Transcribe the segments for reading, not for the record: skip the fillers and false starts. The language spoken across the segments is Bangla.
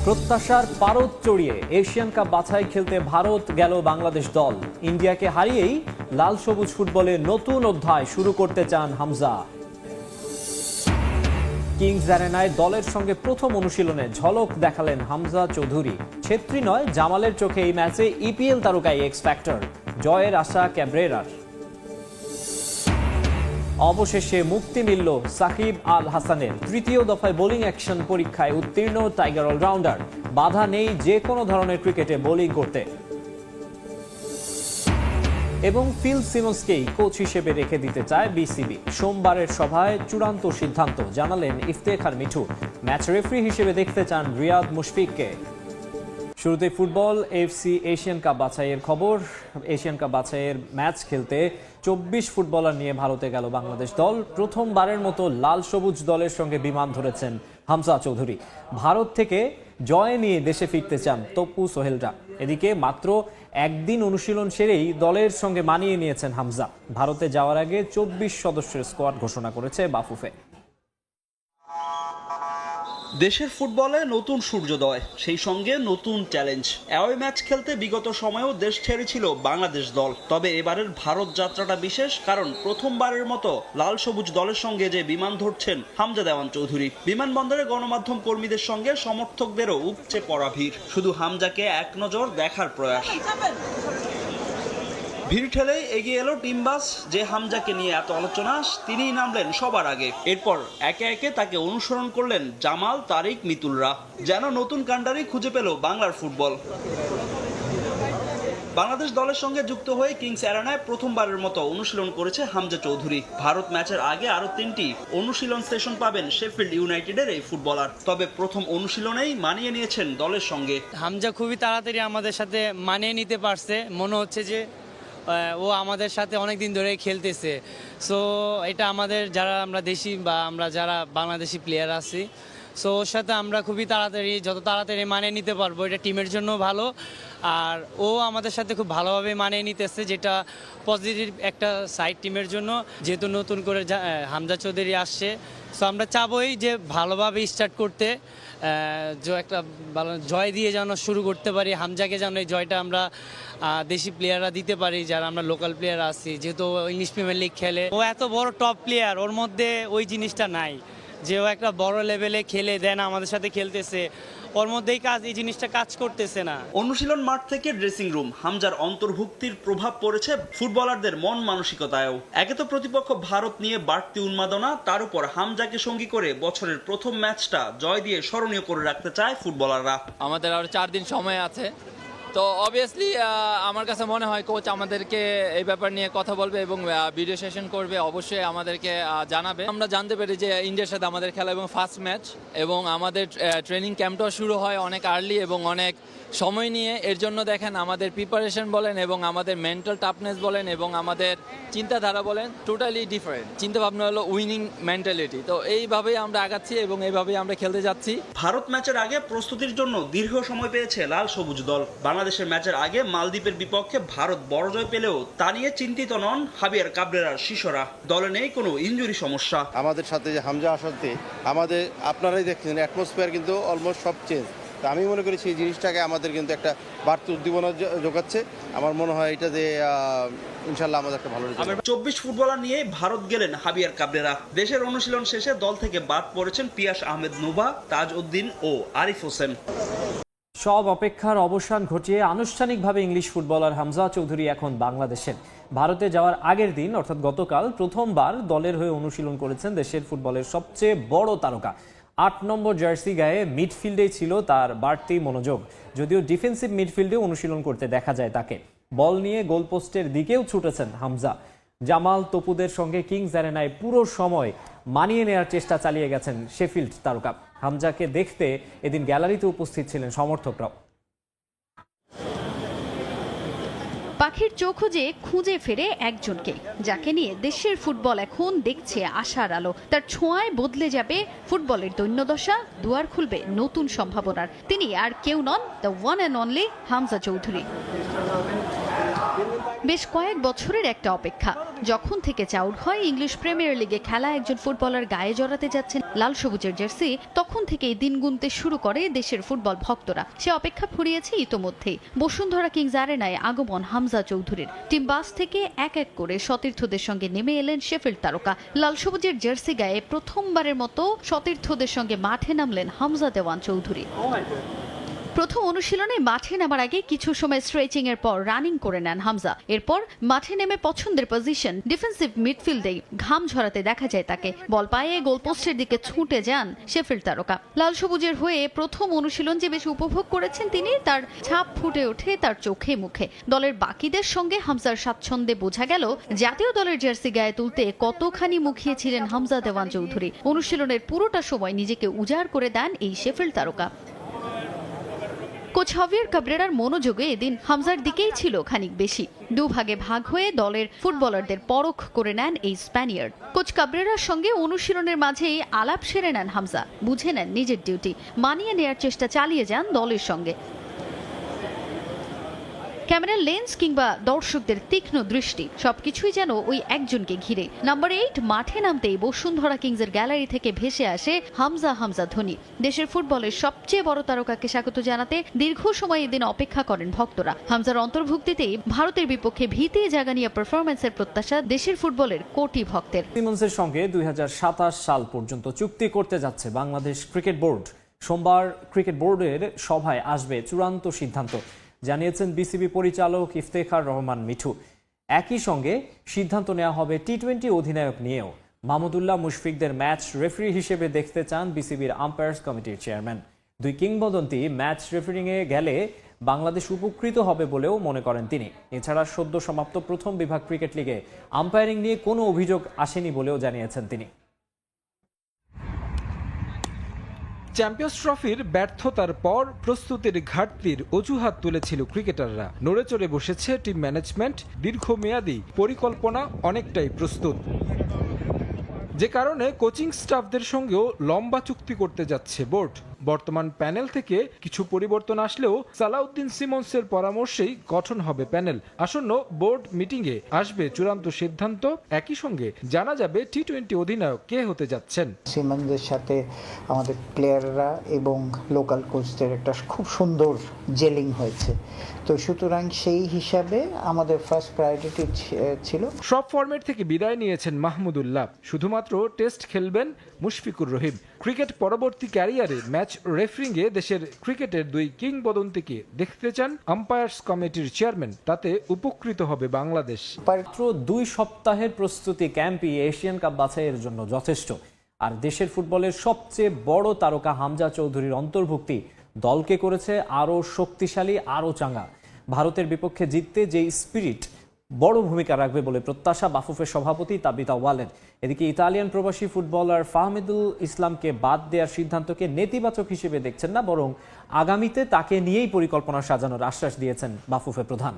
প্রত্যাশার পারদ চড়িয়ে এশিয়ান কাপ বাছাই খেলতে ভারত গেল বাংলাদেশ দল। ইন্ডিয়াকে হারিয়েই লাল সবুজ ফুটবলে নতুন অধ্যায় শুরু করতে চান হামজা। কিংস অ্যারেনায় দলের সঙ্গে প্রথম অনুশীলনে ঝলক দেখালেন হামজা চৌধুরী। ছেত্রী নয়, জামালের চোখে এই ম্যাচে ইপিএল তারকাই এক্স ফ্যাক্টর, জয়ের আশা ক্যাব্রেরার। অবশেষে মুক্তি মিলল সাকিব আল হাসানের। তৃতীয় দফায় বোলিং অ্যাকশন পরীক্ষায় উত্তীর্ণ টাইগার অলরাউন্ডার। বাধা নেই যে কোনো ধরনের ক্রিকেটে বোলিং করতে। এবং ফিল সিমন্সকেই কোচ হিসেবে রেখে দিতে চায় বিসিবি। সোমবারের সভায় চূড়ান্ত সিদ্ধান্ত জানালেন ইফতেখার মিঠু। ম্যাচ রেফারি হিসেবে দেখতে চান রিয়াদ মুশফিককে। শুরুতে ফুটবল এফসি এশিয়ান কাপ বাছাইয়ের খবর। এশিয়ান কাপ বাছাইয়ের ম্যাচ খেলতে 24 ফুটবলার নিয়ে ভারতে গেল বাংলাদেশ দল। প্রথমবারের মতো লাল সবুজ দলের সঙ্গে বিমান ধরেছেন হামজা চৌধুরী। ভারত থেকে জয় নিয়ে দেশে ফিরতে চান তপু সোহেলরা। এদিকে মাত্র একদিন অনুশীলন সেরেই দলের সঙ্গে মানিয়ে নিয়েছেন হামজা। ভারতে যাওয়ার আগে 24 সদস্যের স্কোয়াড ঘোষণা করেছে বাফুফে। দেশের ফুটবলে নতুন সূর্যোদয়, সেই সঙ্গে নতুন চ্যালেঞ্জ। অ্যাওয়ে ম্যাচ খেলতে বিগত সময়েও দেশ ছেড়েছিল বাংলাদেশ দল। তবে এবারের ভারত যাত্রাটা বিশেষ, কারণ প্রথমবারের মতো লাল সবুজ দলের সঙ্গে যে বিমান ধরছেন হামজা দেওয়ান চৌধুরী। বিমানবন্দরে গণমাধ্যম কর্মীদের সঙ্গে সমর্থকদেরও উপচে পড়া ভিড়। শুধু হামজাকে এক নজর দেখার প্রয়াস। ভিড় ঠেলেই এগিয়ে এলো টিম বাস। যে হামজাকে নিয়ে এত আলোচনা, তিনিই নামলেন সবার আগে। এরপর একে একে তাকে অনুসরণ করলেন জামাল, তারিক, মিতুলরা। যেন নতুন কান্ডারি খুঁজে পেল বাংলার ফুটবল। বাংলাদেশ দলের সঙ্গে যুক্ত হয়ে কিংস অ্যারেনায় প্রথমবারের মতো অনুশীলন করেছে হামজা চৌধুরী। ভারত ম্যাচের আগে আরো 3টি অনুশীলন সেশন পাবেন শেফিল্ড ইউনাইটেডের এই ফুটবলার। তবে প্রথম অনুশীলনেই মানিয়ে নিয়েছেন দলের সঙ্গে। হামজা খুবই তাড়াতাড়ি আমাদের সাথে মানিয়ে নিতে পারছে। মনে হচ্ছে যে ও আমাদের সাথে অনেক দিন ধরে খেলতেছে। সো এটা আমাদের যারা আমরা দেশি বা আমরা যারা বাংলাদেশি প্লেয়ার আছি, সো ওর সাথে আমরা খুবই তাড়াতাড়ি যত তাড়াতাড়ি মানিয়ে নিতে পারবো, এটা টিমের জন্য ভালো। আর ও আমাদের সাথে খুব ভালোভাবে মানিয়ে নিতেছে, যেটা পজিটিভ একটা সাইড টিমের জন্য। যেহেতু নতুন করে হামজা চৌধুরী আসছে, সো আমরা চাবই যে ভালোভাবে স্টার্ট করতে, একটা ভালো জয় দিয়ে যেন শুরু করতে পারি। হামজাকে যেন এই জয়টা আমরা দেশি প্লেয়াররা দিতে পারি, যারা আমরা লোকাল প্লেয়ার আছি। যেহেতু ইংলিশ প্রিমিয়ার লিগ খেলে, ও এত বড় টপ প্লেয়ার, ওর মধ্যে ওই জিনিসটা নাই যে ও একটা বড় লেভেলে খেলে দেন আমাদের সাথে খেলতেছে। ওর মধ্যেই এই জিনিসটা কাজ করতেছে না। অনুশীলন মাঠ থেকে ড্রেসিং রুম, হামজার অন্তর্ভুক্তির প্রভাব পড়েছে ফুটবলারদের মন মানসিকতায়ও। একে তো প্রতিপক্ষ ভারত নিয়ে বাড়তি উন্মাদনা, তার উপর হামজাকে সঙ্গী করে বছরের প্রথম ম্যাচটা জয় দিয়ে স্মরণীয় করে রাখতে চায় ফুটবলাররা। আমাদের আরো 4 দিন সময় আছে, তো অবভিয়াসলি আমার কাছে মনে হয় কোচ আমাদেরকে এই ব্যাপার নিয়ে কথা বলবে এবং ভিডিও সেশন করবে, অবশ্যই আমাদেরকে জানাবে। আমরা জানতে পারি যে ইন্ডিয়ার সাথে আমাদের খেলা এবং ফার্স্ট ম্যাচ, এবং আমাদের ট্রেনিং ক্যাম্পটাও শুরু হয় অনেক আর্লি এবং অনেক সময় নিয়ে। এর জন্য দেখেন আমাদের প্রিপারেশন বলেন এবং আমাদের মেন্টাল টাফনেস বলেন এবং আমাদের চিন্তাধারা বলেন, টোটালি ডিফারেন্ট। চিন্তা ভাবনা হলো উইনিং মেন্টালিটি। তো এইভাবেই আমরা আগাচ্ছি এবং এইভাবেই আমরা খেলতে যাচ্ছি। ভারত ম্যাচের আগে প্রস্তুতির জন্য দীর্ঘ সময় পেয়েছে লাল সবুজ দল। বাংলাদেশের ম্যাচের আগে মালদ্বীপের বিপক্ষে ভারত বড় জয় পেলেও তা নিয়ে চিন্তিত নন হাবিয়ার কাবরেরার শিষ্যরা। দলে নেই কোনো ইনজুরি সমস্যা। আমাদের সাথে যে হামজা আসাতে আমাদের, আপনারাই দেখছেন, অ্যাটমসফিয়ার কিন্তু অলমোস্ট সব চেঞ্জ। তা আমি মনে করি সেই জিনিসটাকে আমাদের কিন্তু একটা বাড়তি উদ্দীপনা যোগাচ্ছে। আমার মনে হয় এটা যে ইনশাল্লাহ আমাদের একটা ভালো রেজাল্ট। 24 ফুটবলার নিয়ে ভারত গেলেন হাবিয়ার কাবরেরা। দেশের অনুশীলন শেষে দল থেকে বাদ পড়েছেন পিয়াস আহমেদ নোভা, তাজ উদ্দিন ও আরিফ হোসেন। সব অপেক্ষার অবসান ঘটিয়ে আনুষ্ঠানিকভাবে ইংলিশ ফুটবলার হামজা চৌধুরী এখন বাংলাদেশের। ভারতে যাওয়ার আগের দিন অর্থাৎ গতকাল প্রথমবার দলের হয়ে অনুশীলন করেছেন দেশের ফুটবলের সবচেয়ে বড় তারকা। 8 নম্বর জার্সি গায়ে মিডফিল্ডেই ছিল তার বাড়তি মনোযোগ। যদিও ডিফেন্সিভ মিডফিল্ডে অনুশীলন করতে দেখা যায় তাকে। বল নিয়ে গোলপোস্টের দিকেও ছুটেছেন হামজা। জামাল, তপুদের সঙ্গে কিংস অ্যারেনায় পুরো সময় মানিয়ে নেওয়ার চেষ্টা চালিয়ে গেছেন শেফিল্ড তারকা। হামজাকে দেখতে এদিন গ্যালারিতে উপস্থিত ছিলেন সমর্থকরাও। পাখির চোখ যে খুঁজে ফেরে একজনকে, যাকে নিয়ে দেশের ফুটবল এখন দেখছে আশার আলো। তার ছোঁয়ায় বদলে যাবে ফুটবলের দৈন্যদশা, দুয়ার খুলবে নতুন সম্ভাবনার। তিনি আর কেউ নন, the one and only Hamza Chowdhury. বেশ কয়েক বছরের একটা অপেক্ষা। যখন থেকে চাউর হয় ইংলিশ প্রিমিয়ার লিগে খেলা একজন ফুটবলার গায়ে জড়াতে যাচ্ছেন লাল সবুজের জার্সি, তখন থেকেই দিন গুনতে শুরু করে দেশের ফুটবল ভক্তরা। সে অপেক্ষা ফুরিয়েছে ইতোমধ্যেই। বসুন্ধরা কিংস আরেনায় আগমন হামজা চৌধুরীর। টিম বাস থেকে এক এক করে সতীর্থদের সঙ্গে নেমে এলেন শেফিল্ড তারকা। লাল সবুজের জার্সি গায়ে প্রথমবারের মতো সতীর্থদের সঙ্গে মাঠে নামলেন হামজা দেওয়ান চৌধুরী। প্রথম অনুশীলনে মাঠে নামার আগে কিছু সময় স্ট্রেচিং এর পর রানিং করে নেন হামজা। এরপর মাঠে নেমে পছন্দের পজিশন ডিফেন্সিভ মিডফিল্ডে ঘাম ঝরাতে দেখা যায় তাকে। বল পায়ে গোলপোস্টের দিকে ছুটে যান শেফিল্ড তারকা। লাল সবুজের হয়ে প্রথম অনুশীলন যে বেশ উপভোগ করেছেন তিনি, তার ছাপ ফুটে ওঠে তার চোখে মুখে। দলের বাকিদের সঙ্গে হামজার স্বাচ্ছন্দ্যে বোঝা গেল জাতীয় দলের জার্সি গায়ে তুলতে কতখানি মুখিয়েছিলেন হামজা দেওয়ান চৌধুরী। অনুশীলনের পুরোটা সময় নিজেকে উজাড় করে দেন এই শেফিল্ড তারকা। কোচ হাভিয়ার কাব্রেরার মনোযোগে এদিন হামজার দিকেই ছিল খানিক বেশি। দুভাগে ভাগ হয়ে দলের ফুটবলারদের পরখ করে নেন এই স্প্যানিয়ার্ড। কোচ কাব্রেরার সঙ্গে অনুশীলনের মাঝেই আলাপ সেরে নেন হামজা। বুঝে নেন নিজের ডিউটি, মানিয়ে নেয়ার চেষ্টা চালিয়ে যান দলের সঙ্গে। ক্যামেরার লেন্স কিংবা দর্শকদের তীক্ষ্ণ দৃষ্টি সবকিছুই যেন ওই একজনকে ঘিরে। নাম্বার 8 মাঠে নামতেই বসুন্ধরা কিংসের গ্যালারি থেকে ভেসে আসে হামজা হামজা ধ্বনি। দেশের ফুটবলের সবচেয়ে বড় তারকাকে স্বাগত জানাতে দীর্ঘ সময় এদিন অপেক্ষা করেন ভক্তরা। হামজার অন্তর্ভুক্তিতেই ভারতের বিপক্ষে ভীতি জাগানিয়া পারফরম্যান্সের প্রত্যাশা দেশের ফুটবলের কোটি ভক্তের। সিমন্সের সঙ্গে 2027 সাল পর্যন্ত চুক্তি করতে যাচ্ছে বাংলাদেশ ক্রিকেট বোর্ড। সোমবার ক্রিকেট বোর্ডের সভায় আসবে চূড়ান্ত সিদ্ধান্ত, জানিয়েছেন বিসিবি পরিচালক ইফতেখার রহমান মিঠু। একই সঙ্গে সিদ্ধান্ত নেওয়া হবে টি-20 অধিনায়ক নিয়েও। মাহমুদুল্লাহ মুশফিকদের ম্যাচ রেফারি হিসেবে দেখতে চান বিসিবির আম্পায়ার্স কমিটির চেয়ারম্যান। দুই কিংবদন্তি ম্যাচ রেফারিংয়ে গেলে বাংলাদেশ উপকৃত হবে বলেও মনে করেন তিনি। এছাড়া সদ্য সমাপ্ত প্রথম বিভাগ ক্রিকেট লিগে আম্পায়ারিং নিয়ে কোনো অভিযোগ আসেনি বলেও জানিয়েছেন তিনি। চ্যাম্পিয়ন্স ট্রফির ব্যর্থতার পর প্রস্তুতির ঘাটতির অজুহাত তুলেছিল ক্রিকেটাররা। নড়ে চড়ে বসেছে টিম ম্যানেজমেন্ট। দীর্ঘমেয়াদী পরিকল্পনা অনেকটাই প্রস্তুত, যে কারণে কোচিং স্টাফদের সঙ্গেও লম্বা চুক্তি করতে যাচ্ছে বোর্ড। বর্তমান প্যানেল থেকে কিছু পরিবর্তন আসলেও সালাউদ্দিন সিমন্সের পরামর্শেই গঠন হবে প্যানেল। আসন্ন বোর্ড মিটিংয়ে আসবে চূড়ান্ত সিদ্ধান্ত। একই সঙ্গে জানা যাবে টি-20 অধিনায়ক কে হতে যাচ্ছেন। সিমন্সের সাথে আমাদের প্লেয়াররা এবং লোকাল কোচদের একটা খুব সুন্দর জেলিং হয়েছে, তো সুতরাং সেই হিসাবে আমাদের ফার্স্ট প্রায়োরিটি ছিল। সব ফরম্যাট থেকে বিদায় নিয়েছেন মাহমুদুল্লাহ, শুধুমাত্র টেস্ট খেলবেন মুশফিকুর রহিম। ক্রিকেট পরবর্তী ক্যারিয়ারে ম্যাচ রেফারিংয়ে দেশের ক্রিকেটের দুই কিংবদন্তিকে দেখতে চান আম্পায়ার্স কমিটির চেয়ারম্যান। তাতে উপকৃত হবে বাংলাদেশ। মাত্র 2 সপ্তাহের প্রস্তুতি ক্যাম্পই এশিয়ান কাপ বাছাইয়ের জন্য যথেষ্ট। আর দেশের ফুটবলের সবচেয়ে বড় তারকা হামজা চৌধুরীর অন্তর্ভুক্তি দলকে করেছে আরও শক্তিশালী, আরও চাঙ্গা। ভারতের বিপক্ষে জিততে যে স্পিরিট বড় ভূমিকা রাখবে বলে প্রত্যাশা বাফুফের সভাপতি তাবিতা ওয়ালের। এদিকে ইতালিয়ান প্রবাসী ফুটবলার ফাহমিদুল ইসলামকে বাদ দেওয়ার সিদ্ধান্তকে নেতিবাচক হিসেবে দেখছেন না, বরং আগামীতে তাকে নিয়েই পরিকল্পনা সাজানোর আশ্বাস দিয়েছেন বাফুফে প্রধান।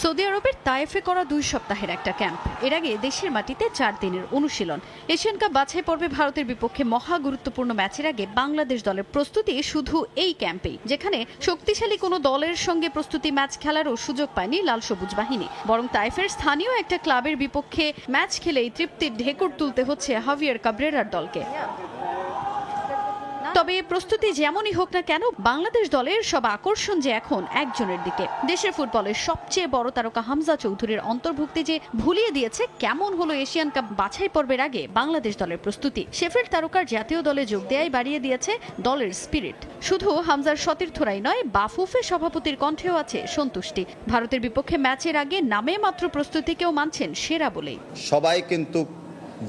সৌদি আরবের তায়েফে করা 2 সপ্তাহের একটা ক্যাম্প। এর আগে দেশের মাটিতে 4 দিনের অনুশীলন। এশিয়ান কাপ বাছাই পর্বে ভারতের বিপক্ষে মহা গুরুত্বপূর্ণ ম্যাচের আগে বাংলাদেশ দলের প্রস্তুতি শুধু এই ক্যাম্পেই, যেখানে শক্তিশালী কোনো দলের সঙ্গে প্রস্তুতি ম্যাচ খেলারও সুযোগ পায়নি লাল সবুজ বাহিনী। বরং তায়েফের স্থানীয় একটা ক্লাবের বিপক্ষে ম্যাচ খেলেই তৃপ্তির ঢেকুর তুলতে হচ্ছে হাভিয়ার কাব্রেরার দলকে। তবে প্রস্তুতি যেমনই হোক না কেন, বাংলাদেশ দলের সব আকর্ষণ যে এখন একজনের দিকে। দেশের ফুটবলের সবচেয়ে বড় তারকা হামজা চৌধুরীর অন্তর্ভুক্তি যে ভুলিয়ে দিয়েছে কেমন হলো এশিয়ান কাপ বাছাই পর্বের আগে বাংলাদেশ দলের প্রস্তুতি। শেফিল্ড তারকার জাতীয় দলে যোগ দেয়াই বাড়িয়ে দিয়েছে দলের স্পিরিট। শুধু হামজার সতীর্থরাই নয়, বাফুফে সভাপতির কণ্ঠেও আছে সন্তুষ্টি। ভারতের বিপক্ষে ম্যাচের আগে নামে মাত্র প্রস্তুতিকেও মানছেন সেরা বলেই। সবাই কিন্তু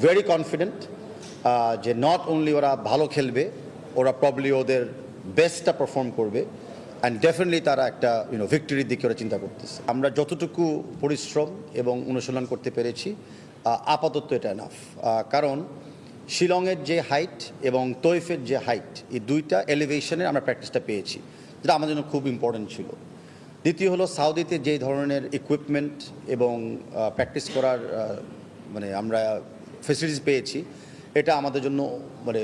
ভেরি কনফিডেন্ট যে নট অনলি ওরা ভালো খেলবে, ওরা প্রবলি ওদের বেস্টটা পারফর্ম করবে, অ্যান্ড ডেফিনেটলি তারা একটা ভিক্টরির দিকে ওরা চিন্তা করতেছে। আমরা যতটুকু পরিশ্রম এবং অনুশীলন করতে পেরেছি আপাতত এটা এনাফ, কারণ শিলংয়ের যে হাইট এবং তৈফের যে হাইট, এই দুইটা এলিভেশনের আমরা প্র্যাকটিসটা পেয়েছি, যেটা আমাদের জন্য খুব ইম্পর্টেন্ট ছিল। দ্বিতীয় হলো সাউদিতে যে ধরনের ইকুইপমেন্ট এবং প্র্যাকটিস করার আমরা ফেসিলিটিস পেয়েছি, এটা আমাদের জন্য মানে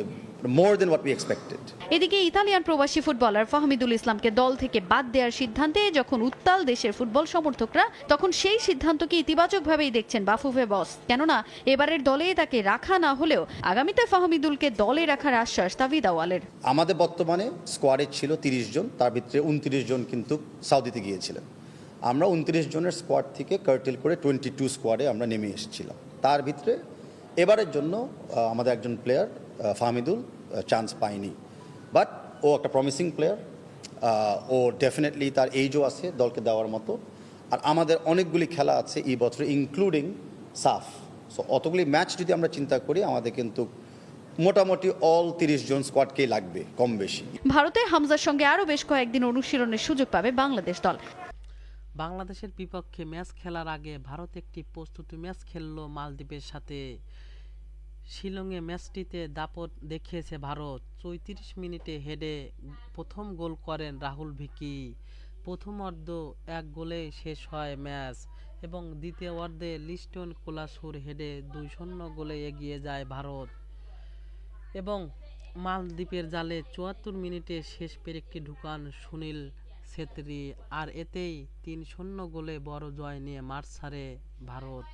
মোর দেন হোয়াট উই এক্সপেক্টেড। এদিকে ইতালিয়ান প্রবাসী ফুটবলার ফাহমিদুল ইসলামকে দল থেকে বাদ দেওয়ার সিদ্ধান্তে যখন উত্তাল দেশের ফুটবল সমর্থকরা, তখন সেই সিদ্ধান্তকে ইতিবাচকভাবেই দেখছেন বাফুফে বস। কেননা এবারের দলে তাকে রাখা না হলেও আগামীতে ফাহমিদুলকে দলে রাখার আশ্বাস তাভিদ আওয়ালের। আমাদের বর্তমানে স্কোয়াডে ছিল 30 জন, তার ভিতরে 29 জন কিন্তু সাউদিতে গিয়েছিলেন। আমরা 29 জনের স্কোয়াড থেকে কার্টেল করে 22 স্কোয়াডে আমরা নেমে এসেছিলাম। তার ভিতরে এবারের জন্য আমাদের একজন প্লেয়ার ফাহমিদুল চান্স পায়নি, বাট ও একটা প্রমিসিং প্লেয়ার। ও ডেফিনেটলি তার এইজও আছে দলকে দেওয়ার মতো। আর আমাদের অনেকগুলি খেলা আছে এই বছর, ইনক্লুডিং সাফ। সো অতগুলি ম্যাচ যদি আমরা চিন্তা করি, আমাদের কিন্তু মোটামুটি অল 30 জন স্কোয়াডকেই লাগবে কম বেশি। ভারতে হামজার সঙ্গে আরও বেশ কয়েকদিন অনুশীলনের সুযোগ পাবে বাংলাদেশ দল। বাংলাদেশের বিপক্ষে ম্যাচ খেলার আগে ভারত একটি প্রস্তুতি ম্যাচ খেলল মালদ্বীপের সাথে। শিলংয়ে ম্যাচটিতে দাপট দেখিয়েছে ভারত। 34 মিনিটে হেডে প্রথম গোল করেন রাহুল ভিকি। প্রথম অর্ধ 1 গোলে শেষ হয় ম্যাচ এবং দ্বিতীয় অর্ধে লিস্টন কোলাসুর হেডে 2-0 গোলে এগিয়ে যায় ভারত এবং মালদ্বীপের জালে 74 মিনিটে শেষ পেরেকটি ঢুকান সুনীল ছেত্রী। আর এতেই 3-0 গোলে বড় জয় নিয়ে মাঠ ছাড়ে ভারত।